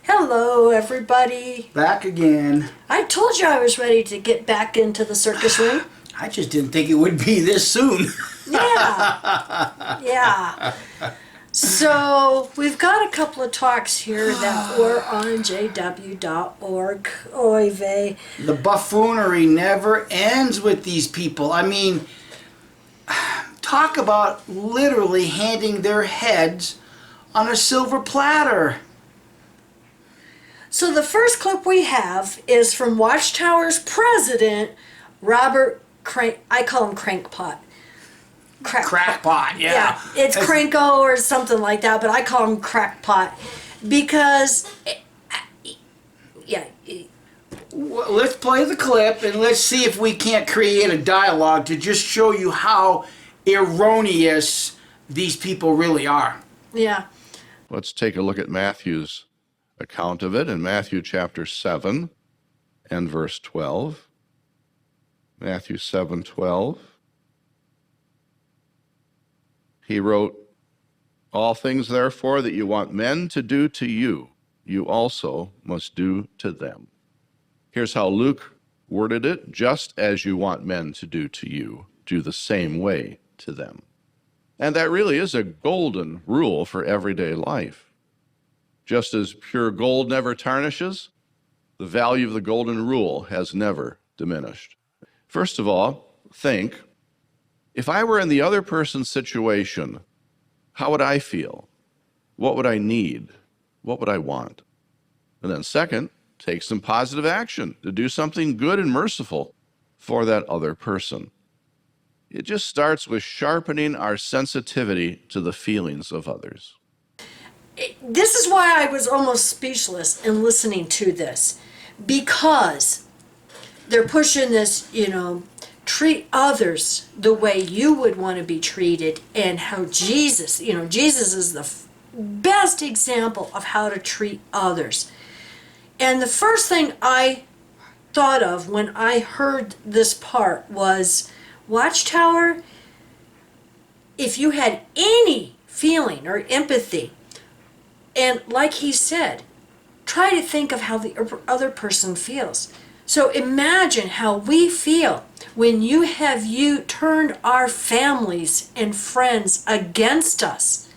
Hello, everybody. Back again. I told you I was ready to get back into the circus ring. I just didn't think it would be this soon. Yeah. So, we've got a couple of talks here that were on jw.org. Oy vey. The buffoonery never ends with these people. I mean, talk about literally handing their heads on a silver platter. So, the first clip we have is from Watchtower's president, Robert Crank. I call him Crankpot. Crackpot, yeah. It's Cranko or something like that, but I call him Crackpot because, Well, let's play the clip and let's see if we can't create a dialogue to just show you how erroneous these people really are. Yeah. Let's take a look at Matthew's account of it in Matthew chapter 7 and verse 12. Matthew 7:12. He wrote, "All things, therefore, that you want men to do to you, you also must do to them." Here's how Luke worded it: "Just as you want men to do to you, do the same way to them." And that really is a golden rule for everyday life. Just as pure gold never tarnishes, the value of the golden rule has never diminished. First of all, think, if I were in the other person's situation, how would I feel? What would I need? What would I want? And then second, take some positive action to do something good and merciful for that other person. It just starts with sharpening our sensitivity to the feelings of others. This is why I was almost speechless in listening to this, because they're pushing this, treat others the way you would want to be treated, and how Jesus is the best example of how to treat others. And the first thing I thought of when I heard this part was, Watchtower, if you had any feeling or empathy, and like he said, try to think of how the other person feels. So imagine how we feel when you turned our families and friends against us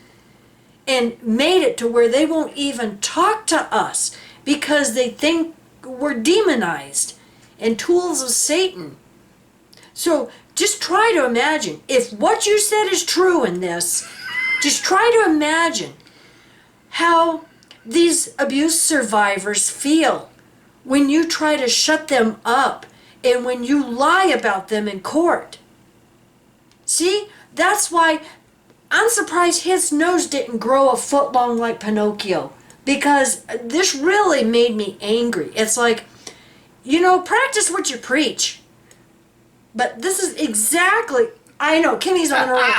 and made it to where they won't even talk to us because they think we're demonized and tools of Satan. So just try to imagine, if what you said is true in this, just try to imagine how these abuse survivors feel when you try to shut them up and when you lie about them in court. See, that's why I'm surprised his nose didn't grow a foot long like Pinocchio, because this really made me angry. It's like, practice what you preach. But this is exactly, I know, Kimmy's on her own.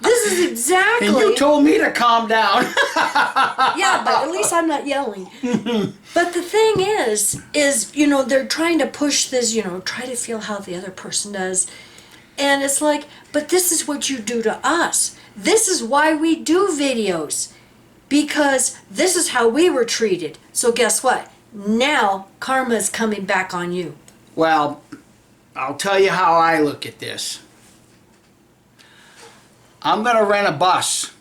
This is exactly. And you told me to calm down. Yeah, but at least I'm not yelling. But the thing is, they're trying to push this, try to feel how the other person does. And it's like, but this is what you do to us. This is why we do videos. Because this is how we were treated. So guess what? Now, karma is coming back on you. Well, I'll tell you how I look at this. I'm going to rent a bus,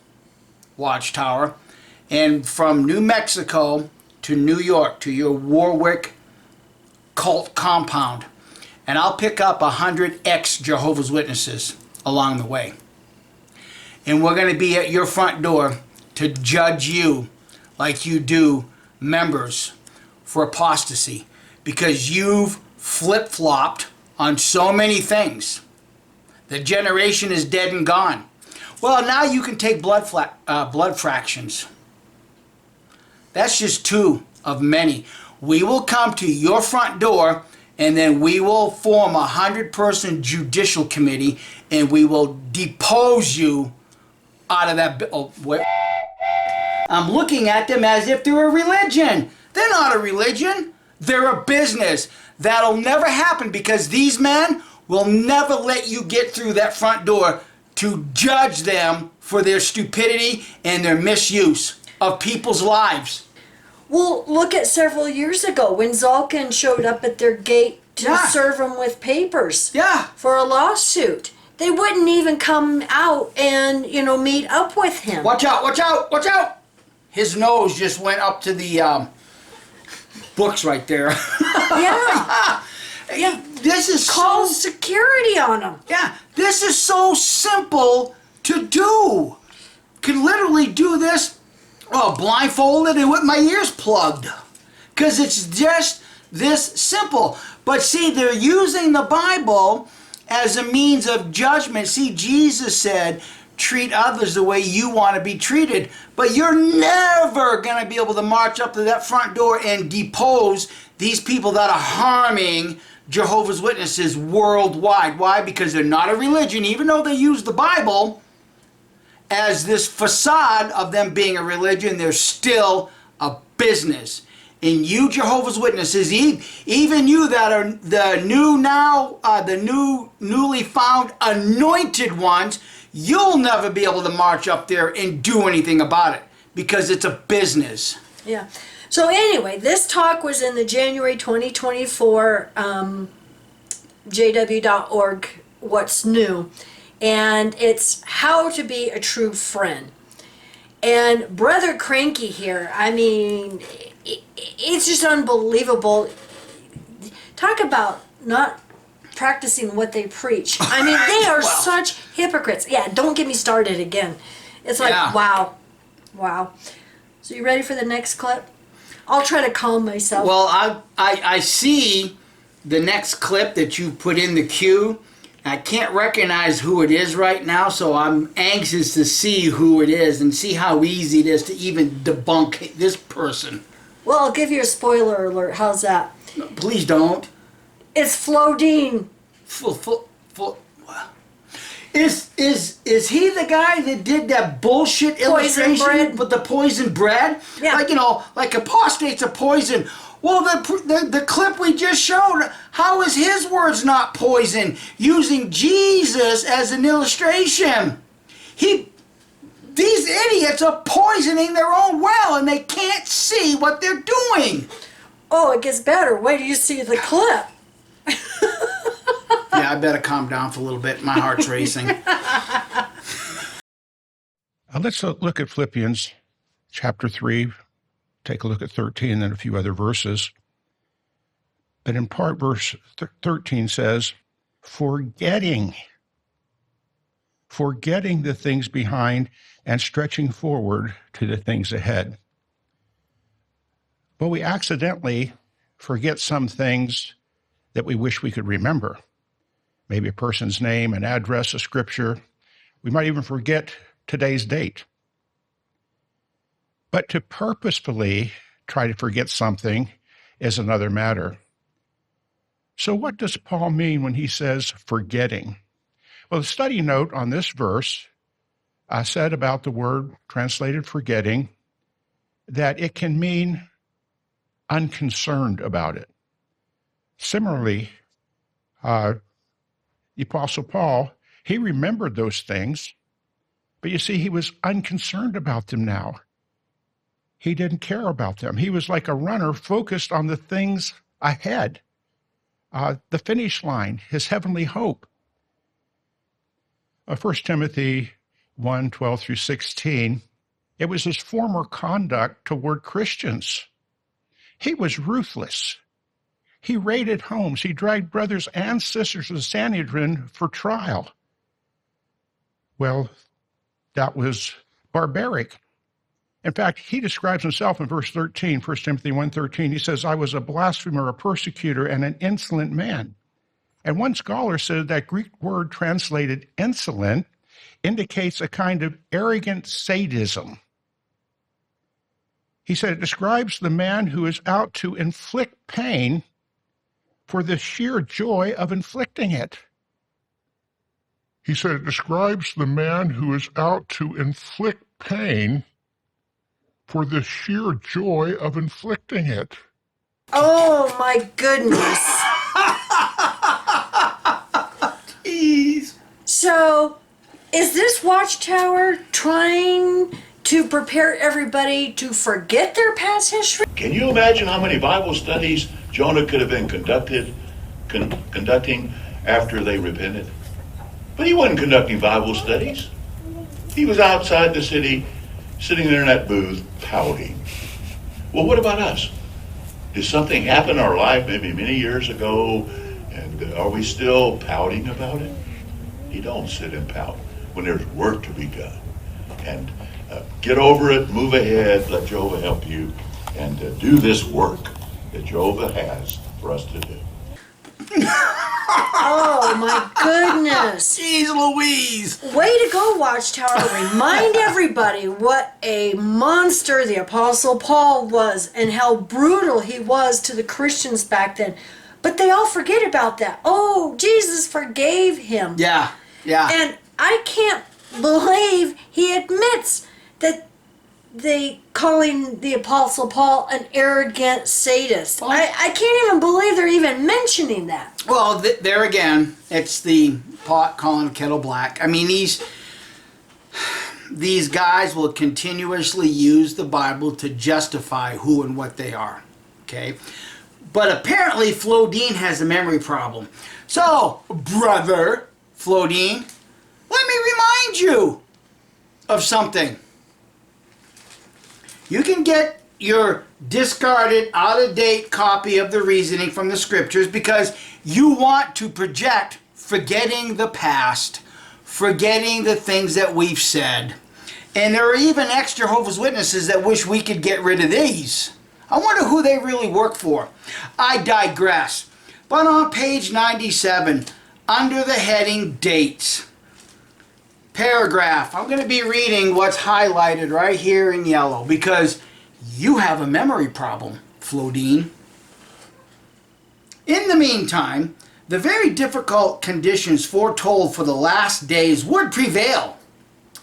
Watchtower, and from New Mexico to New York to your Warwick cult compound. And I'll pick up 100 ex-Jehovah's Witnesses along the way. And we're going to be at your front door to judge you like you do members for apostasy, because you've flip-flopped on so many things. The generation is dead and gone. Well, now you can take blood fractions. That's just two of many. We will come to your front door, and then we will form a 100-person judicial committee, and we will depose you out of that. I'm looking at them as if they're a religion. They're not a religion. They're a business. That'll never happen, because these men will never let you get through that front door to judge them for their stupidity and their misuse of people's lives. Well, look at several years ago when Zalkin showed up at their gate to Yeah. serve them with papers Yeah. for a lawsuit. They wouldn't even come out and, meet up with him. Watch out, watch out, watch out! His nose just went up to the books right there. Yeah. Yeah. This is Call so... security on them. Yeah, this is so simple to do. Can literally do this, blindfolded and with my ears plugged. Because it's just this simple. But see, they're using the Bible as a means of judgment. See, Jesus said, treat others the way you want to be treated. But you're never going to be able to march up to that front door and depose these people that are harming Jehovah's Witnesses worldwide. Why? Because they're not a religion, even though they use the Bible as this facade of them being a religion, they're still a business. And you Jehovah's Witnesses, even you that are the newly found anointed ones, you'll never be able to march up there and do anything about it because it's a business. Yeah. So anyway, this talk was in the January 2024 jw.org What's New, and it's how to be a true friend. And Brother Cranky here, I mean, it's just unbelievable. Talk about not practicing what they preach. I mean, they are such hypocrites. Yeah, don't get me started again. It's like, wow. So you ready for the next clip? I'll try to calm myself. Well, I see the next clip that you put in the queue. I can't recognize who it is right now, so I'm anxious to see who it is and see how easy it is to even debunk this person. Well, I'll give you a spoiler alert. How's that? No, please don't. It's Flo Dean. Is he the guy that did that bullshit illustration bread? with the poison bread? Yeah. Like apostates of poison. Well, the clip we just showed, how is his words not poison? Using Jesus as an illustration. These idiots are poisoning their own well and they can't see what they're doing. Oh, it gets better. Wait till you see the clip. Yeah, I better calm down for a little bit. My heart's racing. Let's look at Philippians chapter 3. Take a look at 13 and then a few other verses. But in part, verse 13 says, forgetting the things behind and stretching forward to the things ahead. But we accidentally forget some things that we wish we could remember. Maybe a person's name, an address, a scripture. We might even forget today's date. But to purposefully try to forget something is another matter. So what does Paul mean when he says forgetting? Well, the study note on this verse said about the word translated forgetting that it can mean unconcerned about it. Similarly, the Apostle Paul, he remembered those things, but you see, he was unconcerned about them now. He didn't care about them. He was like a runner focused on the things ahead, the finish line, his heavenly hope. 1 Timothy 1:12 through 16, it was his former conduct toward Christians. He was ruthless. He raided homes. He dragged brothers and sisters to the Sanhedrin for trial. Well, that was barbaric. In fact, he describes himself in verse 13, 1 Timothy 1:13. He says, I was a blasphemer, a persecutor, and an insolent man. And one scholar said that Greek word translated insolent indicates a kind of arrogant sadism. He said it describes the man who is out to inflict pain for the sheer joy of inflicting it. He said it describes the man who is out to inflict pain for the sheer joy of inflicting it. Oh my goodness. Jeez. So, is this watchtower trying to prepare everybody to forget their past history? Can you imagine how many Bible studies Jonah could have been conducting after they repented? But he wasn't conducting Bible studies. He was outside the city, sitting there in that booth, pouting. Well, what about us? Did something happen in our life maybe many years ago, and are we still pouting about it? You don't sit and pout when there's work to be done. And get over it, move ahead, let Jehovah help you, and do this work that Jehovah has for us to do. Oh my goodness. Jeez Louise. Way to go, Watchtower. Remind everybody what a monster the Apostle Paul was and how brutal he was to the Christians back then. But they all forget about that. Oh, Jesus forgave him. Yeah, yeah. And I can't believe he admits that they calling the Apostle Paul an arrogant sadist. I can't even believe they're even mentioning that. Well, there again, it's the pot calling kettle black. I mean, these guys will continuously use the Bible to justify who and what they are. Okay? But apparently Flodine has a memory problem. So, brother Flodine, let me remind you of something. You can get your discarded, out-of-date copy of the reasoning from the scriptures because you want to project forgetting the past, forgetting the things that we've said. And there are even ex-Jehovah's Witnesses that wish we could get rid of these. I wonder who they really work for. I digress. But on page 97, under the heading Dates, paragraph, I'm going to be reading what's highlighted right here in yellow because you have a memory problem, Flodine. In the meantime, the very difficult conditions foretold for the last days would prevail,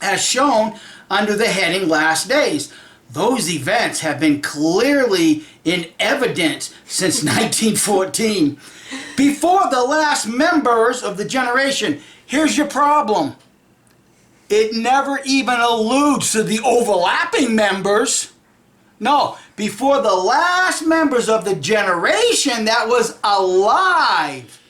as shown under the heading Last Days. Those events have been clearly in evidence since 1914. Before the last members of the generation, here's your problem. It never even alludes to the overlapping members. No, before the last members of the generation that was alive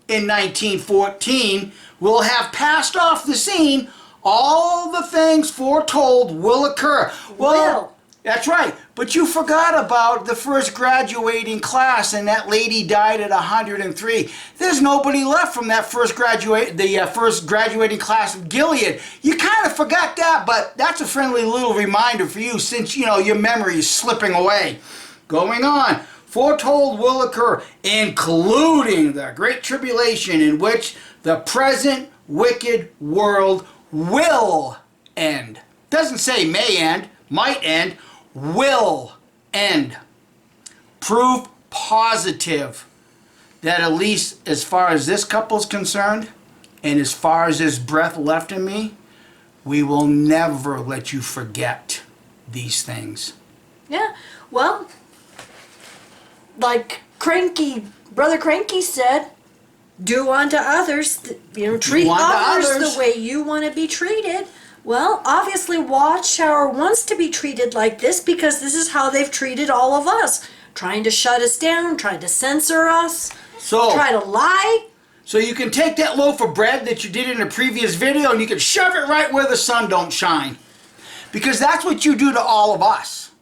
in 1914 will have passed off the scene, all the things foretold will occur. Well, that's right. But you forgot about the first graduating class, and that lady died at 103. There's nobody left from that first graduating class of Gilead. You kind of forgot that, but that's a friendly little reminder for you since, you know, your memory is slipping away. Going on. Foretold will occur, including the Great Tribulation in which the present wicked world will end. Doesn't say may end, might end, will end. Proof positive that at least as far as this couple's concerned and as far as there's breath left in me, we will never let you forget these things. Yeah, well, like Brother Cranky said, do unto others, treat others the way you want to be treated. Well, obviously Watchtower wants to be treated like this because this is how they've treated all of us. Trying to shut us down, trying to censor us, try to lie. So you can take that loaf of bread that you did in a previous video and you can shove it right where the sun don't shine. Because that's what you do to all of us.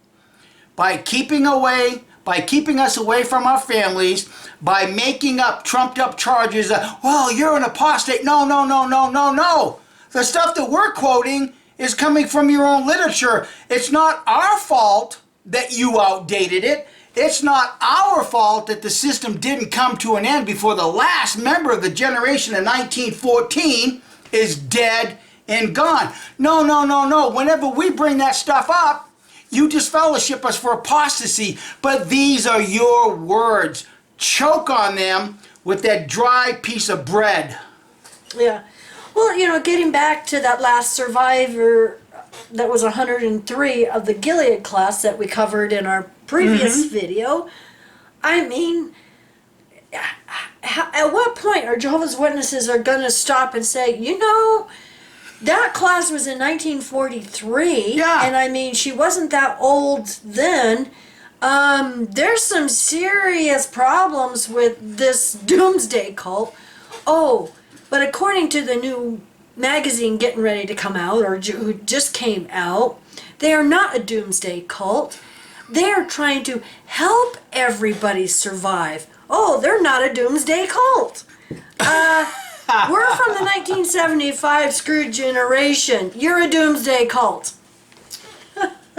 By keeping us away from our families, by making up trumped up charges that, well, you're an apostate. No. The stuff that we're quoting is coming from your own literature. It's not our fault that you outdated it. It's not our fault that the system didn't come to an end before the last member of the generation in 1914 is dead and gone. No. Whenever we bring that stuff up, you disfellowship us for apostasy. But these are your words. Choke on them with that dry piece of bread. Yeah. Well, getting back to that last survivor that was 103 of the Gilead class that we covered in our previous video, I mean, at what point are Jehovah's Witnesses are going to stop and say, That class was in 1943. Yeah. And I mean, she wasn't that old then. There's some serious problems with this doomsday cult. Oh, but according to the new magazine getting ready to come out, or who just came out, they are not a doomsday cult. They are trying to help everybody survive. Oh, they're not a doomsday cult. We're from the 1975 Screwed generation. You're a doomsday cult.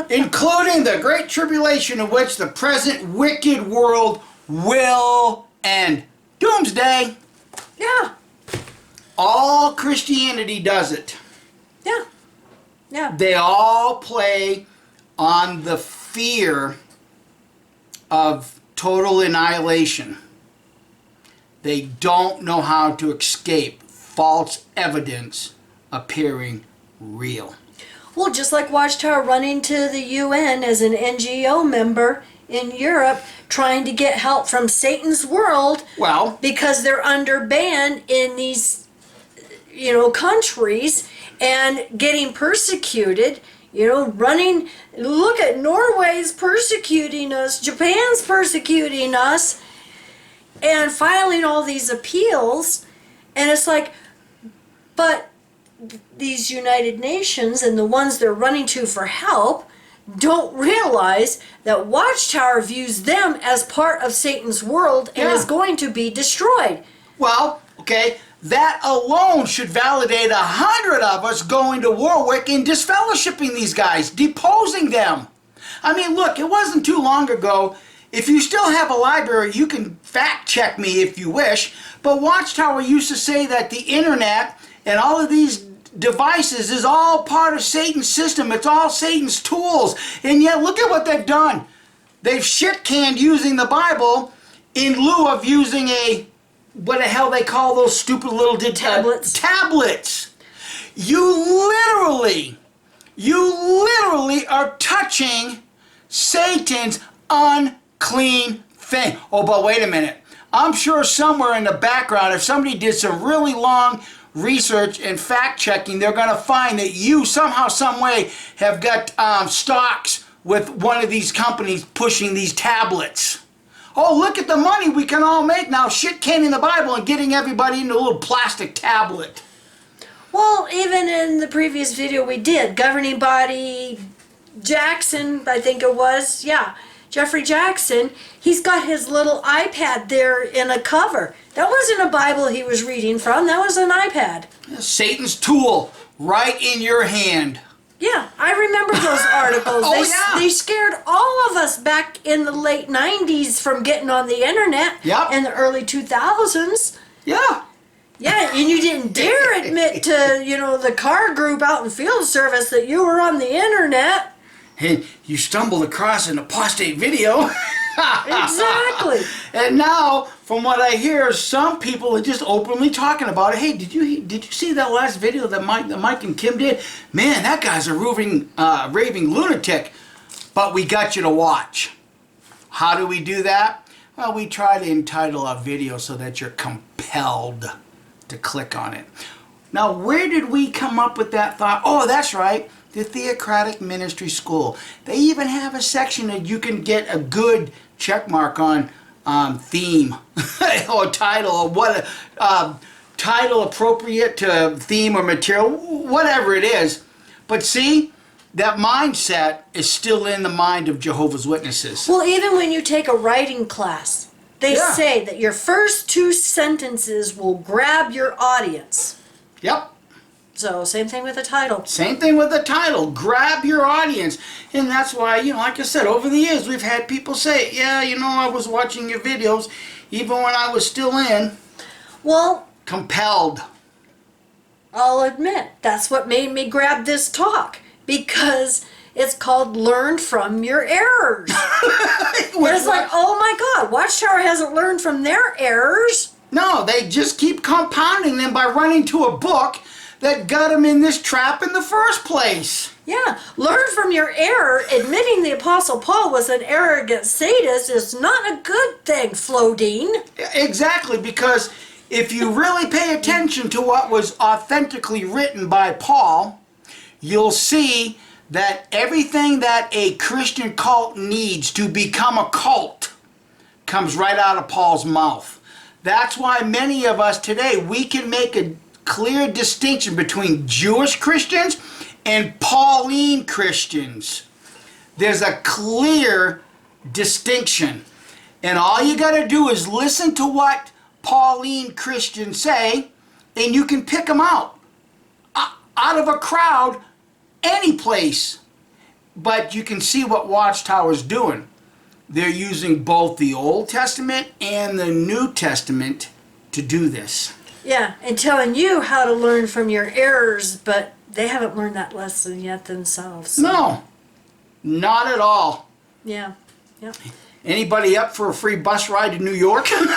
Including the great tribulation in which the present wicked world will end. Doomsday. Yeah, All Christianity does it. yeah, yeah. They all play on the fear of total annihilation. They don't know how to escape false evidence appearing real. Well, just like Watchtower running to the UN as an NGO member in Europe, trying to get help from Satan's world Well, because they're under ban in these, countries and getting persecuted. Running. Look at Norway's persecuting us, Japan's persecuting us, and filing all these appeals. And it's like, but these United Nations and the ones they're running to for help don't realize that Watchtower views them as part of Satan's world and Yeah. is going to be destroyed. well, okay, that alone should validate 100 of us going to Warwick and disfellowshipping these guys, deposing them. I mean, look, it wasn't too long ago. If you still have a library, you can fact check me if you wish, but Watchtower used to say that the internet and all of these devices is all part of Satan's system. It's all Satan's tools. And yet, look at what they've done. They've shit-canned using the Bible in lieu of using what the hell they call those stupid little Tablets. Tablets. You literally are touching Satan's unclean thing. Oh, but wait a minute. I'm sure somewhere in the background, if somebody did some really long research and fact checking, they're going to find that you somehow, some way have got stocks with one of these companies pushing these tablets. Oh, look at the money we can all make now shit canning the Bible and getting everybody into a little plastic tablet. Well, even in the previous video we did, governing body Jackson, I think it was, yeah, Jeffrey Jackson, he's got his little iPad there in a cover. That wasn't a Bible he was reading from, that was an iPad. Satan's tool right in your hand. Yeah, I remember those articles. Oh, yeah. They scared all of us back in the late 90s from getting on the internet. Yep. In the early 2000s. Yeah. Yeah, and you didn't dare admit to, the car group out in field service that you were on the internet. And you stumbled across an apostate video. Exactly. And now, from what I hear, some people are just openly talking about it. Hey, did you see that last video that Mike and Kim did? Man, that guy's a raving lunatic. But we got you to watch. How do we do that? Well, we try to entitle our video so that you're compelled to click on it. Now, where did we come up with that thought? Oh, that's right. The Theocratic Ministry School. They even have a section that you can get a good check mark on theme or title or what title appropriate to theme or material, whatever it is. But see, that mindset is still in the mind of Jehovah's Witnesses. Well, even when you take a writing class, they Yeah. say that your first 2 sentences will grab your audience. Yep. So, same thing with the title. Same thing with the title. Grab your audience. And that's why, like I said, over the years, we've had people say, yeah, I was watching your videos even when I was still in. Well, Compelled. I'll admit, that's what made me grab this talk. Because it's called Learn from Your Errors. It's like, oh my God, Watchtower hasn't learned from their errors. No, they just keep compounding them by running to a book that got them in this trap in the first place. Yeah, learn from your error. Admitting the Apostle Paul was an arrogant sadist is not a good thing, Flodine. Exactly, because if you really pay attention to what was authentically written by Paul, you'll see that everything that a Christian cult needs to become a cult comes right out of Paul's mouth. That's why many of us today, we can make a clear distinction between Jewish Christians and Pauline Christians. There's a clear distinction. And all you got to do is listen to what Pauline Christians say, and you can pick them out of a crowd, any place. But you can see what Watchtower's doing. They're using both the Old Testament and the New Testament to do this. Yeah, and telling you how to learn from your errors, but they haven't learned that lesson yet themselves. No, not at all. Yeah, yeah. Anybody up for a free bus ride to New York? Not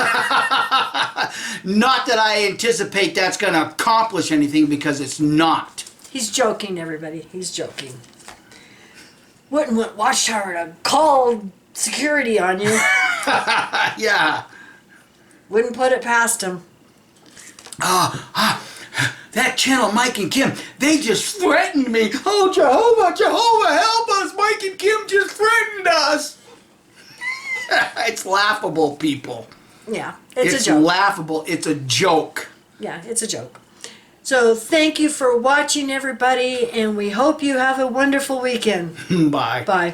that I anticipate that's going to accomplish anything, because it's not. He's joking, everybody. He's joking. Wouldn't want Watchtower to call security on you. Yeah. Wouldn't put it past him. That channel, Mike and Kim, they just threatened me. Oh, Jehovah, Jehovah, help us. Mike and Kim just threatened us. It's laughable, people. Yeah, it's a It's joke. laughable. It's a joke. Yeah, it's a joke. So thank you for watching, everybody, and we hope you have a wonderful weekend. Bye. Bye.